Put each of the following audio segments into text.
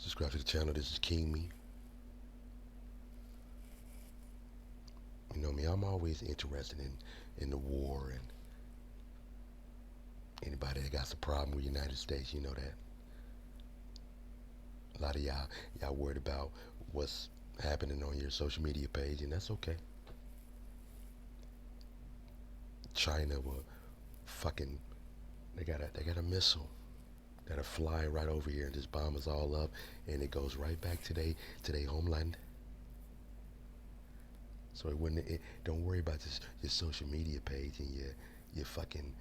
Subscribe to the channel. This is King Me. You know me, I'm always interested in the war, and anybody that got a problem with the United States, you know that. A lot of y'all worried about what's happening on your social media page, and that's okay. China will fucking, they got a missile that'll fly right over here and just bomb us all up, and it goes right back to their homeland. So don't worry about your social media page and your fucking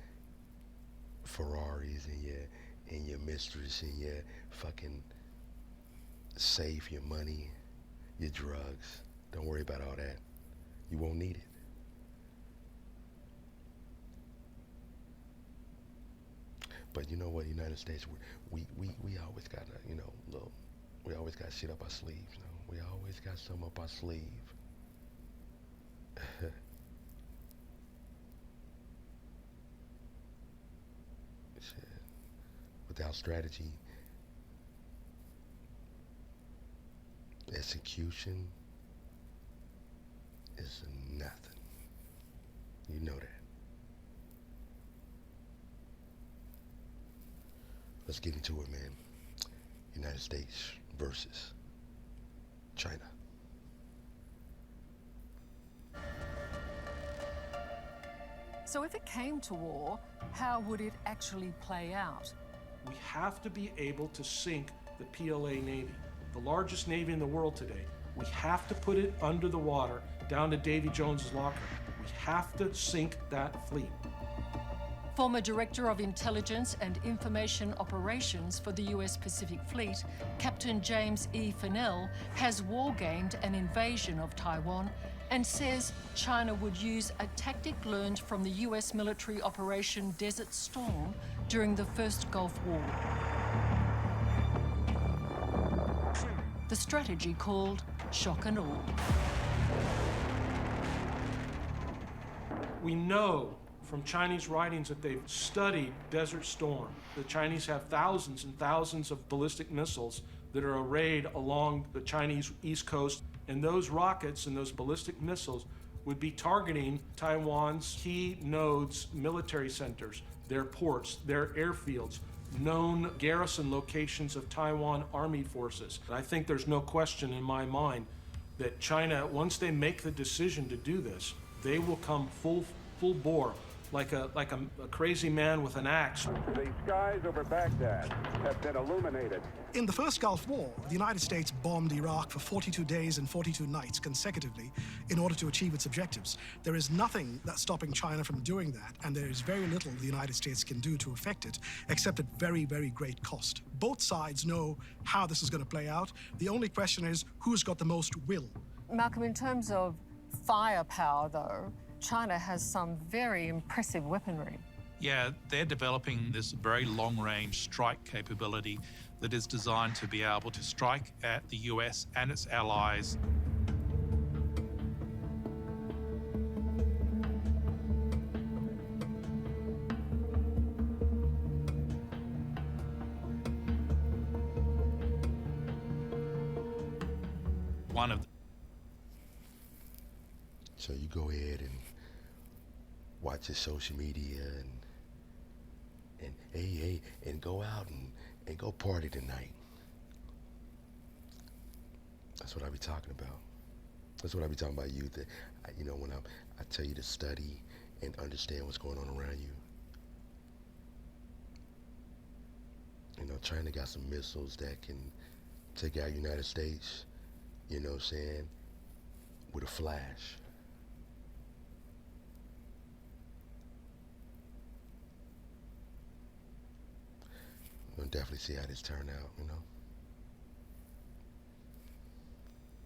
Ferraris and your mistress and your fucking safe, your money, your drugs. Don't worry about all that. You won't need it. But you know what, United States, we always got we always got shit up our sleeves. You know? We always got something up our sleeve. Shit. Without strategy, execution is nothing. You know that. Let's get into it, man. United States versus China. So if it came to war, how would it actually play out? We have to be able to sink the PLA Navy, the largest Navy in the world today. We have to put it under the water, down to Davy Jones's locker. We have to sink that fleet. Former Director of Intelligence and Information Operations for the US Pacific Fleet, Captain James E. Fennell, has war-gamed an invasion of Taiwan and says China would use a tactic learned from the US military Operation Desert Storm during the First Gulf War. The strategy called shock and awe. We know from Chinese writings that they've studied Desert Storm. The Chinese have thousands and thousands of ballistic missiles that are arrayed along the Chinese East Coast, and those rockets and those ballistic missiles would be targeting Taiwan's key nodes, military centers, their ports, their airfields, known garrison locations of Taiwan Army forces. I think there's no question in my mind that China, once they make the decision to do this, they will come full bore, like a crazy man with an axe. The skies over Baghdad have been illuminated. In the first Gulf War, the United States bombed Iraq for 42 days and 42 nights consecutively in order to achieve its objectives. There is nothing that's stopping China from doing that, and there is very little the United States can do to affect it, except at very, very great cost. Both sides know how this is going to play out. The only question is who's got the most will. Malcolm, in terms of firepower, though, China has some very impressive weaponry. Yeah, they're developing this very long-range strike capability that is designed to be able to strike at the US and its allies. So you go ahead and watch your social media and go out and go party tonight. That's what I be talking about. That's what I be talking about, youth. You know, when I tell you to study and understand what's going on around you. You know, China got some missiles that can take out United States, you know what I'm saying, with a flash. We'll definitely see how this turn out, you know.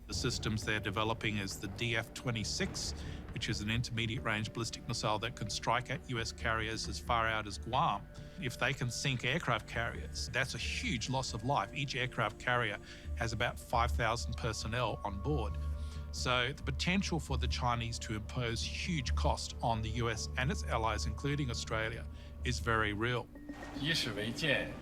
The systems they're developing is the DF-26, which is an intermediate-range ballistic missile that can strike at US carriers as far out as Guam. If they can sink aircraft carriers, that's a huge loss of life. Each aircraft carrier has about 5,000 personnel on board. So the potential for the Chinese to impose huge cost on the US and its allies, including Australia, is very real. 以史为鉴，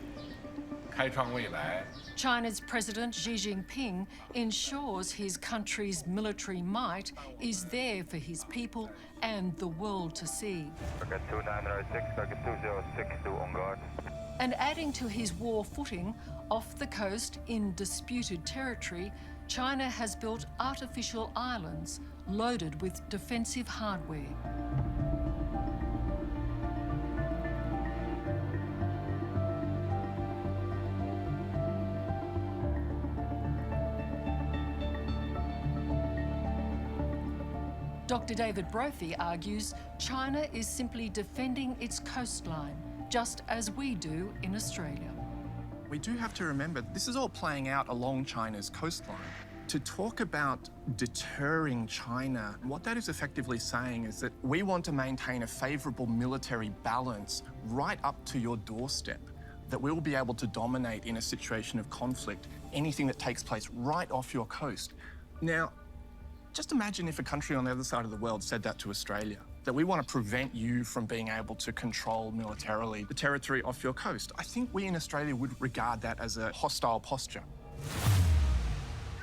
开创未来。 China's President Xi Jinping ensures his country's military might is there for his people and the world to see. Target 2906, target 2062 on guard. And adding to his war footing, off the coast in disputed territory, China has built artificial islands loaded with defensive hardware. Dr. David Brophy argues China is simply defending its coastline, just as we do in Australia. We do have to remember this is all playing out along China's coastline. To talk about deterring China, what that is effectively saying is that we want to maintain a favourable military balance right up to your doorstep, that we will be able to dominate in a situation of conflict anything that takes place right off your coast. Now, just imagine if a country on the other side of the world said that to Australia, that we want to prevent you from being able to control militarily the territory off your coast. I think we in Australia would regard that as a hostile posture.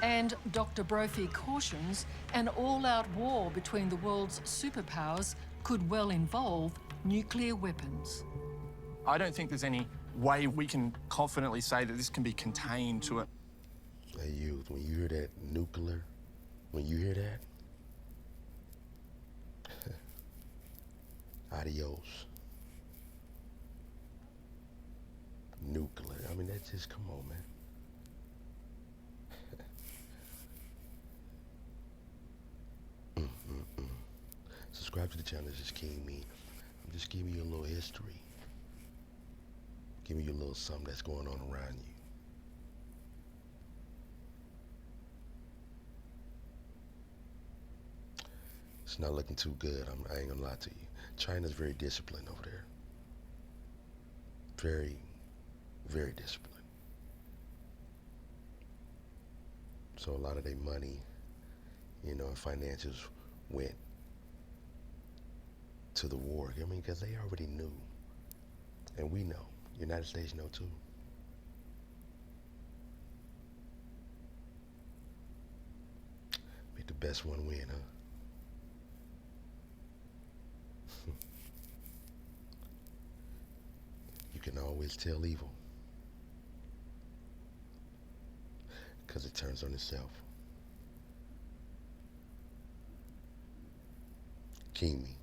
And Dr. Brophy cautions an all-out war between the world's superpowers could well involve nuclear weapons. I don't think there's any way we can confidently say that this can be contained to a... Hey, youth, when you hear that nuclear, when you hear that, adios. Nuclear. I mean, that's just, come on, man. Subscribe to the channel. This is King Me. I'm just giving you a little history. Giving you a little something that's going on around you. It's not looking too good. I ain't gonna lie to you. China's very disciplined over there. Very, very disciplined. So a lot of their money, you know, and finances went to the war. I mean, because they already knew. And we know. United States know too. Make the best one win, huh? You can always tell evil, because it turns on itself. King Me.